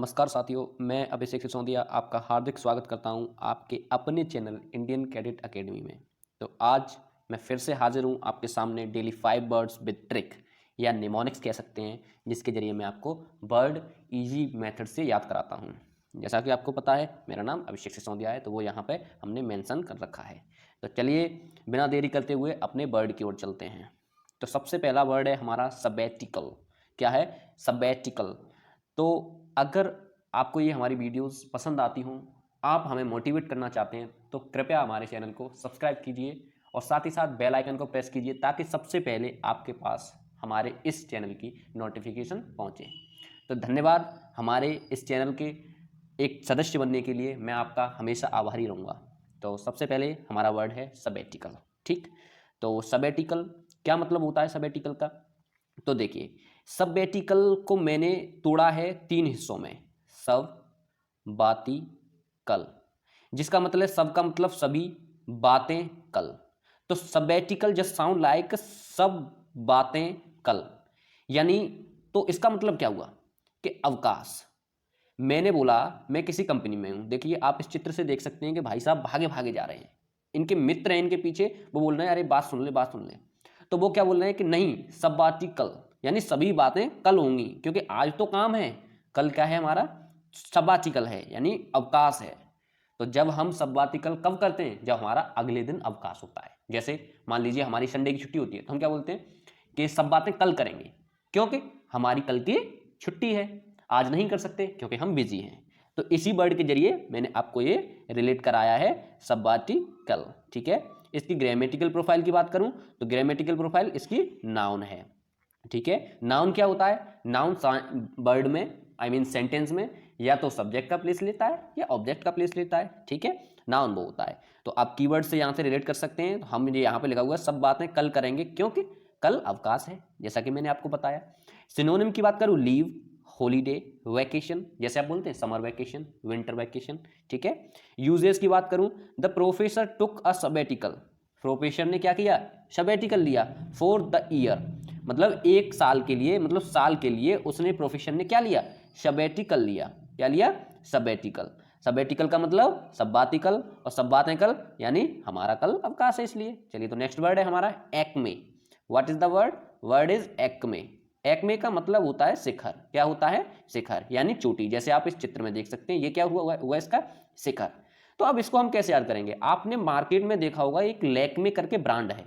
नमस्कार साथियों, मैं अभिषेक सिसोदिया आपका हार्दिक स्वागत करता हूं आपके अपने चैनल इंडियन कैडेट एकेडमी में। तो आज मैं फिर से हाजिर हूं आपके सामने डेली 5 वर्ड्स विद ट्रिक या निमोनिक्स कह सकते हैं, जिसके जरिए मैं आपको वर्ड इजी मेथड से याद कराता हूं। जैसा कि आपको पता है मेरा नाम अभिषेक सिसोदिया है, तो वो यहाँ पे हमने मेंशन कर रखा है। तो चलिए बिना देरी करते हुए अपने वर्ड की ओर चलते हैं। तो सबसे पहला वर्ड है हमारा सबैटिकल। क्या है? सबैटिकल। तो अगर आपको ये हमारी वीडियोस पसंद आती हों, आप हमें मोटिवेट करना चाहते हैं, तो कृपया हमारे चैनल को सब्सक्राइब कीजिए और साथ ही साथ बेल आइकन को प्रेस कीजिए ताकि सबसे पहले आपके पास हमारे इस चैनल की नोटिफिकेशन पहुंचे। तो धन्यवाद, हमारे इस चैनल के एक सदस्य बनने के लिए मैं आपका हमेशा आभारी रहूँगा। तो सबसे पहले हमारा वर्ड है सबैटिकल। ठीक, तो सबैटिकल क्या मतलब होता है सबैटिकल का? तो देखिए, सबबैटिकल को मैंने तोड़ा है 3 हिस्सों में। सब, बाती, कल, जिसका मतलब सब का मतलब सभी, बातें, कल। तो सबैटिकल जस्ट साउंड लाइक सब बातें कल, यानी तो इसका मतलब क्या हुआ कि अवकाश। मैंने बोला मैं किसी कंपनी में हूं। देखिए आप इस चित्र से देख सकते हैं कि भाई साहब भागे भागे जा रहे हैं, इनके मित्र हैं इनके पीछे, वो बोल रहे हैं अरे बात सुन ले बात सुन ले। तो वो क्या बोल रहे हैं कि नहीं, सब बातें कल, यानी सभी बातें कल होंगी, क्योंकि आज तो काम है, कल क्या है हमारा सब्बाटिकल है, यानी अवकाश है। तो जब हम सब्बाटिकल कब करते हैं? जब हमारा अगले दिन अवकाश होता है। जैसे मान लीजिए हमारी संडे की छुट्टी होती है, तो हम क्या बोलते हैं कि सब बातें कल करेंगे, क्योंकि हमारी कल की छुट्टी है, आज नहीं कर सकते क्योंकि हम बिजी हैं। तो इसी वर्ड के जरिए मैंने आपको ये रिलेट कराया है सब्बाटिकल। ठीक है, इसकी ग्रामेटिकल प्रोफाइल की बात करूं तो ग्रामेटिकल प्रोफाइल इसकी नाउन है। ठीक है, नाउन क्या होता है? नाउन वर्ड में आई मीन सेंटेंस में या तो सब्जेक्ट का प्लेस लेता है या ऑब्जेक्ट का प्लेस लेता है। ठीक है, नाउन वो होता है। तो आप कीवर्ड से यहाँ से रिलेट कर सकते हैं। तो हम ये यहाँ पे लिखा हुआ है सब बातें कल करेंगे क्योंकि कल अवकाश है, जैसा कि मैंने आपको बताया। सिनोनिम की बात करूँ, लीव, हॉलीडे, वैकेशन, जैसे आप बोलते हैं समर वैकेशन, विंटर वैकेशन। ठीक है, यूजेस की बात करूं, the professor took a sabbatical, professor ने क्या किया? सबैटिकल लिया। फॉर द ईयर, मतलब एक साल के लिए, मतलब साल के लिए उसने, प्रोफेसर ने क्या लिया? सबैटिकल लिया। क्या लिया? सबैटिकल। सबैटिकल का मतलब सब्बातिकल, और सब्बातें कल यानी हमारा कल अवकाश है, इसलिए। चलिए, तो नेक्स्ट वर्ड है हमारा Acme. What is the word? Word is Acme. Acme का मतलब होता है शिखर। क्या होता है? शिखर, यानी चोटी। जैसे आप इस चित्र में देख सकते हैं, ये क्या हुआ इसका? शिखर। तो अब इसको हम कैसे याद करेंगे? आपने मार्केट में देखा होगा एक लैक्मे करके ब्रांड है,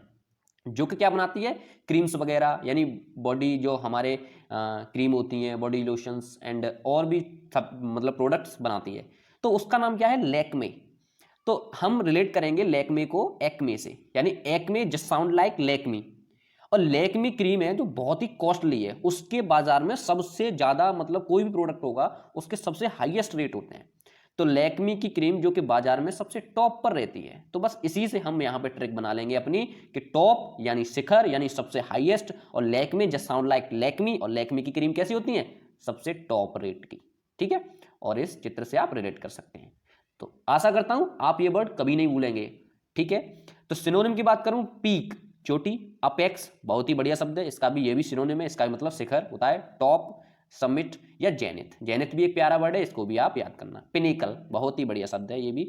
जो कि क्या बनाती है? क्रीम्स वगैरह, यानी बॉडी जो हमारे क्रीम होती हैं, बॉडी लोशंस एंड और भी सब मतलब प्रोडक्ट्स बनाती है। तो उसका नाम क्या है? लैक्मे। तो हम रिलेट करेंगे लैक्मे को एक्मे से, यानी Acme just sound like Lakme. और लैक्मी क्रीम है जो बहुत ही कॉस्टली है, उसके बाजार में सबसे ज्यादा, मतलब कोई भी प्रोडक्ट होगा उसके सबसे हाईएस्ट रेट होते हैं। तो लैक्मी की क्रीम जो कि बाजार में सबसे टॉप पर रहती है। तो बस इसी से हम यहाँ पे ट्रिक बना लेंगे अपनी कि टॉप यानी शिखर यानी सबसे हाईएस्ट, और Lakme just sound like Lakme, और लैक्मी की क्रीम कैसी होती है? सबसे टॉप रेट की। ठीक है, और इस चित्र से आप रिलेट कर सकते हैं। तो आशा करता हूं आप ये वर्ड कभी नहीं भूलेंगे। ठीक है, तो सिनोनिम की बात करूं, पीक चोटी, अपेक्स बहुत ही बढ़िया शब्द है, इसका भी ये भी सिनोनिम है, इसका भी मतलब शिखर होता है। टॉप, समिट या जेनिथ, जेनिथ भी एक प्यारा वर्ड है, इसको भी आप याद करना। पिनेकल बहुत ही बढ़िया शब्द है ये भी।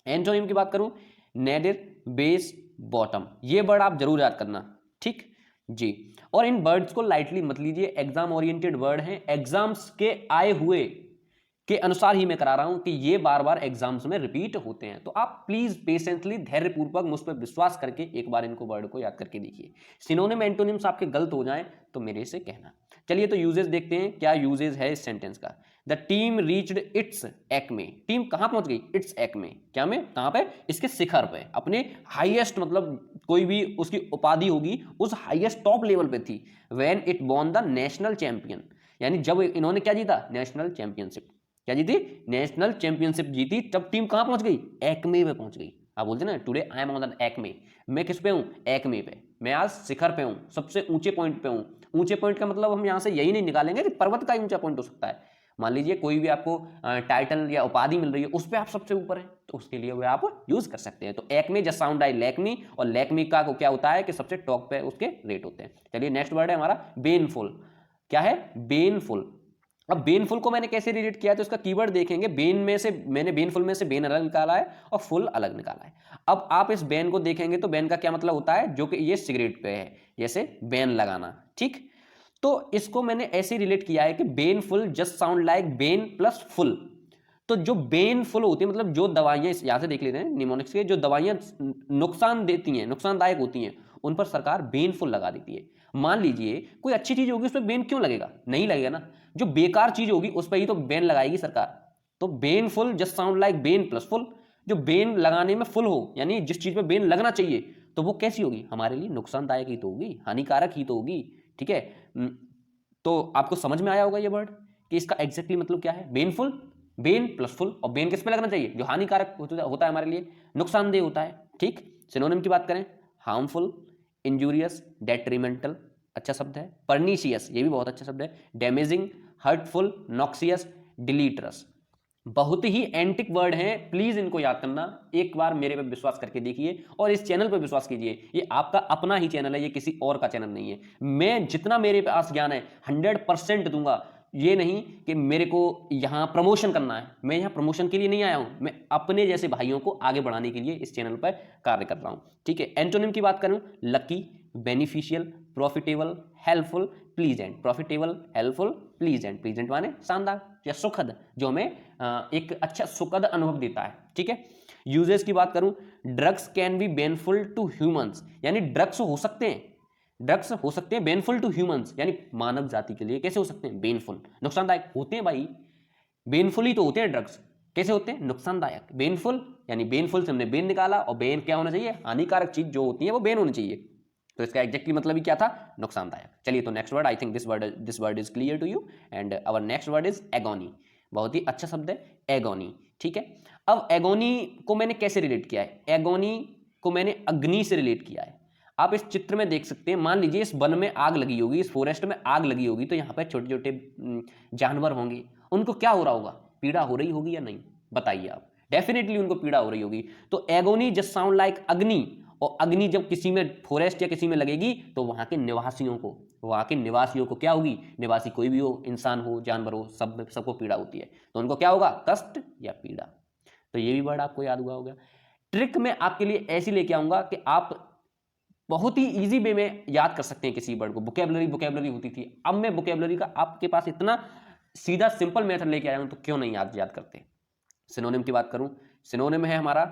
एंटोनिम की बात करूं, नेडिर, बेस, बॉटम, ये वर्ड आप जरूर याद करना। ठीक जी, और इन वर्ड्स को लाइटली मत लीजिए, एग्जाम ओरिएंटेड वर्ड हैं, एग्जाम्स के आए हुए के अनुसार ही मैं करा रहा हूं कि ये बार बार एग्जाम्स में रिपीट होते हैं। तो आप प्लीज पेशेंटली धैर्यपूर्वक मुझ पर विश्वास करके एक बार इनको वर्ड को याद करके देखिए। सिनोनिम एंटोनिम्स आपके गलत हो जाएं तो मेरे से कहना। चलिए, तो यूजेस देखते हैं, क्या यूजेस है इस सेंटेंस का। The team reached it's Acme, team कहां पहुंच गई? इट्स एक्मे, क्या में? कहां पे? इसके शिखर पे, अपने हाईएस्ट, मतलब कोई भी उसकी उपाधि होगी उस हाईएस्ट टॉप लेवल पे थी। When it won the national champion, यानी जब इन्होंने क्या जीता? National championship. क्या जीती? नेशनल चैंपियनशिप जीती। तब टीम कहां पहुंच गई? एक्मे पे पहुंच गई। आप बोलते ना today I am on the Acme, मैं किस पे हूं? एक्मे पे, मैं आज शिखर पे हूं, सबसे ऊंचे पॉइंट पे हूं। ऊंचे पॉइंट का मतलब हम यहां से यही नहीं निकालेंगे कि पर्वत का ही ऊंचा पॉइंट हो सकता है। मान लीजिए कोई भी आपको टाइटल या उपाधि मिल रही है, उस पर आप सबसे ऊपर हैं, तो उसके लिए वो आप यूज कर सकते हैं। तो एक्मे जस्ट साउंड आई लैक्मी, और लैक्मी का को क्या होता है कि सबसे टॉप पे उसके रेट होते हैं। चलिए, नेक्स्ट वर्ड है हमारा बेनफुल। क्या है? बेनफुल। अब बेनफुल को मैंने कैसे रिलेट किया है, तो इसका कीवर्ड देखेंगे, बेन में से मैंने बेनफुल में से बेन अलग निकाला है और फुल अलग निकाला है। अब आप इस बेन को देखेंगे तो बेन का क्या मतलब होता है, जो कि ये सिगरेट पे है, जैसे बेन लगाना, ठीक। तो इसको मैंने ऐसे रिलेट किया है कि Ben full just sound like Ben plus full. तो जो बेन फुल होती है, मतलब जो दवाइयां, यहां से देख लेते हैं निमोनिक्स के, जो दवाइयां नुकसान देती हैं, नुकसानदायक होती हैं, उन पर सरकार बेन फुल लगा देती है। मान लीजिए कोई अच्छी चीज होगी, उसमें बेन क्यों लगेगा, नहीं लगेगा ना। जो बेकार चीज होगी उस पर ही तो बेन लगाएगी सरकार। तो Ben full just sound like Ben plus full. जो बेन लगाने में फुल हो, यानी जिस चीज पे बेन लगना चाहिए, तो वो कैसी होगी, हमारे लिए नुकसानदायक ही तो होगी, हानिकारक ही तो होगी, ठीक है। तो आपको समझ में आया होगा ये वर्ड कि इसका एग्जैक्टली मतलब क्या है, बेनफुल, बेन प्लस फुल, और बेन किस पे लगना चाहिए, जो हानिकारक होता है हमारे लिए, नुकसानदेह होता है, ठीक। सिनोनिम की बात करें, हार्मफुल, इंजूरियस, डेट्रीमेंटल, अच्छा शब्द है। परनीशियस, ये भी बहुत अच्छा शब्द है। डैमेजिंग, हर्टफुल, नॉक्सियस, डिलीटरस, बहुत ही एंटिक वर्ड हैं, प्लीज इनको याद करना। एक बार मेरे पे विश्वास करके देखिए और इस चैनल पे विश्वास कीजिए, ये आपका अपना ही चैनल है, ये किसी और का चैनल नहीं है। मैं जितना मेरे पास ज्ञान है 100% दूंगा। ये नहीं कि मेरे को यहाँ प्रमोशन करना है, मैं यहाँ प्रमोशन के लिए नहीं आया हूँ, मैं अपने जैसे भाइयों को आगे बढ़ाने के लिए इस चैनल पर कार्य कर रहा हूँ, ठीक है। एंटोनिम की बात करूँ, lucky, beneficial, profitable, helpful, pleasant. Profitable, helpful, pleasant, pleasant माने शानदार या सुखद, जो हमें एक अच्छा सुखद अनुभव देता है, ठीक है। यूजेस की बात करूं, drugs can be baneful to humans, यानी ड्रग्स हो सकते हैं, ड्रग्स हो सकते हैं बेनफुल टू ह्यूमंस, यानी मानव जाति के लिए कैसे हो सकते हैं, बेनफुल, नुकसानदायक होते हैं भाई। बेनफुल ही तो होते हैं ड्रग्स, कैसे होते हैं, नुकसानदायक। बेनफुल यानी बेनफुल से हमने बेन निकाला, और बेन क्या होना चाहिए, हानिकारक चीज जो होती है वो बेन होनी चाहिए। तो इसका एग्जैक्टली मतलब ही क्या था, नुकसानदायक। चलिए तो next word, I think this word is clear to you, and our next word is agony. बहुत ही अच्छा शब्द है एगोनी, ठीक है। अब एगोनी को मैंने कैसे रिलेट किया है, एगोनी को मैंने अग्नि से रिलेट किया है। आप इस चित्र में देख सकते हैं, मान लीजिए इस वन में आग लगी होगी, इस फॉरेस्ट में आग लगी होगी, तो यहाँ पे छोटे छोटे जानवर होंगे, उनको क्या हो रहा होगा, पीड़ा हो रही होगी या नहीं, बताइए आप। डेफिनेटली उनको पीड़ा हो रही होगी। तो एगोनी जस्ट साउंड लाइक अग्नि, और अग्नि जब किसी में फॉरेस्ट या किसी में लगेगी, तो वहां के निवासियों को, वहां के निवासियों को क्या होगी, निवासी कोई भी हो, इंसान हो, जानवर हो, सबको पीड़ा होती है, तो उनको क्या होगा, कष्ट या पीड़ा। तो ये भी वर्ड आपको याद हुआ होगा। ट्रिक में आपके लिए ऐसी लेके आऊंगा कि आप बहुत ही इजी वे में याद कर सकते हैं किसी वर्ड को। बुकेबलरी होती थी, अब मैं बुकेबलरी का आपके पास इतना सीधा सिंपल मेथड लेके आया हूं, तो क्यों नहीं याद करते। सिनोनिम की बात करूं, सिनोनिम है हमारा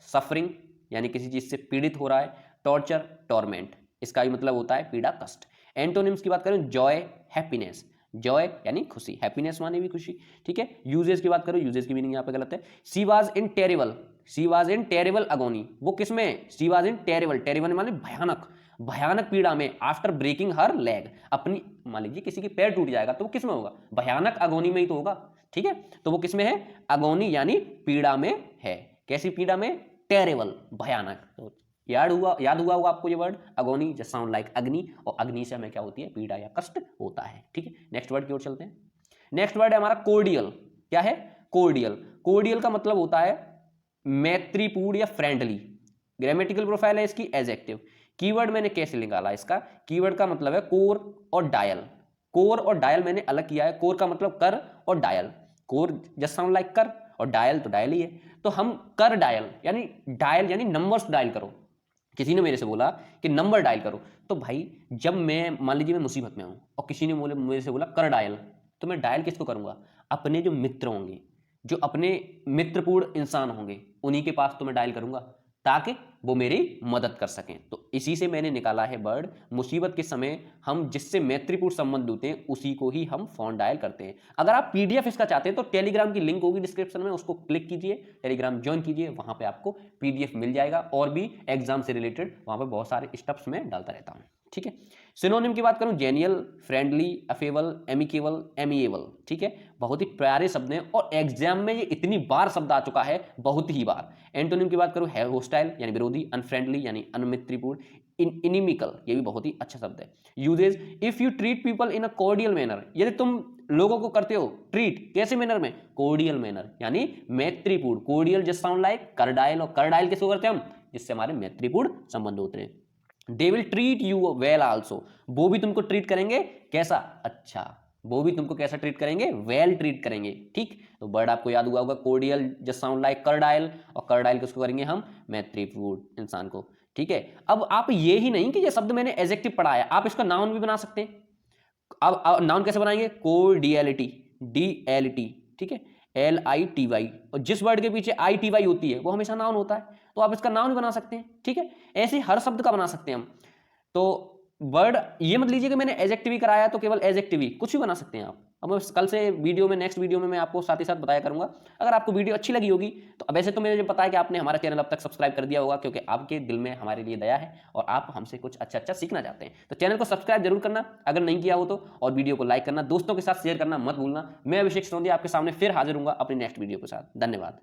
सफरिंग, यानी किसी चीज से पीड़ित हो रहा है, टॉर्चर, टॉर्मेंट, इसका भी मतलब होता है पीड़ा, कष्ट। एंटोनिम्स की बात करें, जॉय, हैप्पीनेस, जॉय यानी खुशी, हैप्पीनेस माने भी खुशी, ठीक है। यूजेस की बात करो, यूजेस की मीनिंग यहाँ पे गलत है। She was in terrible, she was in terrible agony, वो किसमें, she was in terrible, terrible माने भयानक, भयानक पीड़ा में, आफ्टर ब्रेकिंग हर लेग, अपनी, मान लीजिए किसी की पैर टूट जाएगा तो वो किसमें होगा, भयानक अगोनी में ही तो होगा, ठीक है। तो वो किसमें है, अगोनी यानी पीड़ा में है। कैसी पीड़ा में, टेरेबल, भयानक। तो याद हुआ होगा आपको ये वर्ड अगोनी, जस्ट साउंड लाइक अग्नि, और अग्नि से हमें क्या होती है, पीड़ा या कष्ट होता है, ठीक है। नेक्स्ट वर्ड की ओर चलते हैं। नेक्स्ट वर्ड है हमारा कोर्डियल। क्या है, कोर्डियल। कोर्डियल का मतलब होता है मैत्रीपूर्ण या फ्रेंडली। ग्रामेटिकल प्रोफाइल है इसकी एडजेक्टिव। कीवर्ड मैंने कैसे निकाला इसका, कीवर्ड का मतलब है कोर और डायल। कोर और डायल मैंने अलग किया है, कोर का मतलब कर और dial, core just sound like कर, और डायल तो डायल ही है। तो हम कर डायल यानी नंबर्स डायल करो। किसी ने मेरे से बोला कि नंबर डायल करो, तो भाई जब मैं, मान लीजिए मैं मुसीबत में हूं और किसी ने मेरे से बोला कर डायल, तो मैं डायल किसको करूंगा, अपने जो मित्र होंगे, जो अपने मित्रपूर्ण इंसान होंगे, उन्हीं के पास तो मैं डायल करूंगा, ताकि वो मेरी मदद कर सकें। तो इसी से मैंने निकाला है वर्ड, मुसीबत के समय हम जिससे मैत्रीपूर्ण संबंध होते हैं उसी को ही हम फोन डायल करते हैं। अगर आप पीडीएफ इसका चाहते हैं तो टेलीग्राम की लिंक होगी डिस्क्रिप्शन में, उसको क्लिक कीजिए, टेलीग्राम ज्वाइन कीजिए, वहां पे आपको पीडीएफ मिल जाएगा, और भी एग्जाम से रिलेटेड वहां पे बहुत सारे स्टेप्स में डालता रहता हूं, ठीक है। सिनोनिम की बात करूं, genial, friendly, affable, amicable, amiable, ठीक है। बहुत ही प्यारे शब्द हैं, और एग्जाम में ये इतनी बार शब्द आ चुका है, बहुत ही बार। एंटोनिम की बात करूं, है होस्टाइल यानी विरोधी, अनफ्रेंडली यानी अनमित्रपूर्ण, इनिमिकल, ये भी बहुत ही अच्छा शब्द है। Uses, if you treat people in a cordial manner, यदि तुम लोगों को करते हो ट्रीट, कैसे मैनर में, कॉर्डियल मैनर यानी मैत्रीपूर्ण। कॉर्डियल जस्ट साउंड लाइक करडाइल, और करडाइल किसको करते हैं हम, जिससे हमारे मैत्रीपूर्ण संबंध होते हैं। They will treat you well also, वो भी तुमको ट्रीट करेंगे कैसा, अच्छा, वो भी तुमको कैसा ट्रीट करेंगे, वेल ट्रीट करेंगे। ठीक, तो वर्ड आपको याद हुआ होगा, कोर्डियल जस्ट साउंड लाइक कर्डाइल, और कर्डाइल किसको करेंगे हम, मैत्रीपूर्ण इंसान को। ठीक है, अब आप ये ही नहीं कि ये शब्द मैंने एडजेक्टिव पढ़ाया, आप इसका नाउन भी बना सकते हैं। अब नाउन कैसे बनाएंगे, कोर्डियलिटी, DLT, ठीक है, LITY, और जिस वर्ड के पीछे ITY होती है वो हमेशा नाउन होता है, तो आप इसका नाउन भी बना सकते हैं। ठीक है, ऐसे हर शब्द का बना सकते हैं हम। तो वर्ड ये मत लीजिए कि मैंने एडजेक्टिव ही कराया तो केवल एडजेक्टिव ही, कुछ भी बना सकते हैं आप। अब मैं कल से वीडियो में, नेक्स्ट वीडियो में मैं आपको साथ ही साथ बताया करूंगा। अगर आपको वीडियो अच्छी लगी होगी तो वैसे तो मुझे पता है कि आपने हमारा चैनल अब तक सब्सक्राइब कर दिया होगा, क्योंकि आपके दिल में हमारे लिए दया है और आप हमसे कुछ अच्छा अच्छा सीखना चाहते हैं। तो चैनल को सब्सक्राइब जरूर करना अगर नहीं किया हो तो, और वीडियो को लाइक करना, दोस्तों के साथ शेयर करना मत भूलना। मैं अभिषेक सिसोदिया आपके सामने फिर हाजिर हूंगा अपनी नेक्स्ट वीडियो के साथ। धन्यवाद।